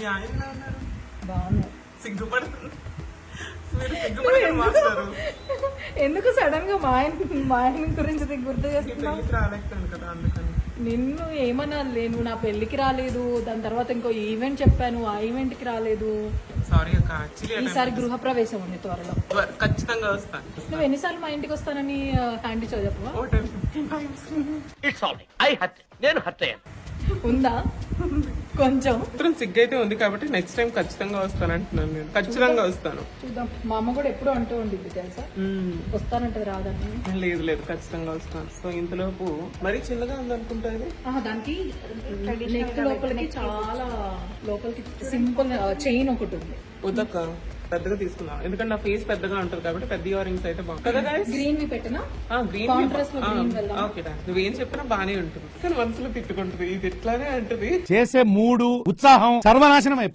మీ ఆయన ఎలా ఉన్నారు? బాగున్నారు. సిగ్గుపడుతుంది మీరు సిగ్గుపడకండి మాస్టారు. ఎందుకు సడన్ గా మా ఆయన గురించి నీకు గుర్తు చేస్తున్నావు? పెళ్లికి రాలేకపోయాను కదా అందుకని. నిన్ను ఏమన్నా నువ్వు నా పెళ్లికి రాలేదు, దాని తర్వాత ఇంకో ఈవెంట్ చెప్పాను, ఆ ఈవెంట్ కి రాలేదు. సారీ అక్క, యాక్చువల్లీ ఈసారి గృహప్రవేశం ఉంది త్వరలో. ఖచ్చితంగా వస్తాను. నువ్వు ఎన్నిసార్లు మా ఇంటికి వస్తానని హ్యాండ్ ఇచ్చావు చెప్పవా? ఓ 10-15 times. It's all I hurt, నేను హర్ట్ అయ్యాను. ఉందా కొంచెం? మాత్రం సిగ్గు అయితే ఉంది కాబట్టి నెక్స్ట్ టైం ఖచ్చితంగా వస్తాను అంటున్నాను. నేను ఖచ్చితంగా వస్తాను. చూద్దాం. మా అమ్మ కూడా ఎప్పుడు అంటూ ఉండిద్ది తెలుసా, వస్తానంటది రాదని. లేదు లేదు ఖచ్చితంగా వస్తాను. సో ఇంతలోపు మరీ చిన్నగా ఉంది అనుకుంటా ఇది. దానికి నెక్ లోపలికి చాలా లోపలికి సింపుల్ చైన్ ఒకటి ఉంది. వద్దక్క, పెద్దగా తీసుకున్నా ఎందుకంటే నా ఫేస్ పెద్దగా ఉంటుంది కాబట్టి పెద్ద ఇయర్ రింగ్స్ అయితే బాగుంది కదా guys? గ్రీన్ వి పెట్టనా? గ్రీన్ కాంట్రాస్ట్ లో గ్రీన్ వెళ్దాం. ఓకే, నువ్వేం చెప్పినా బానే ఉంటుంది కానీ మనసులో తిట్టుకుంటుంది, ఇది ఇట్లానే అంటది. చేసే మూడు ఉత్సాహం సర్వనాశనం అయిపోతుంది.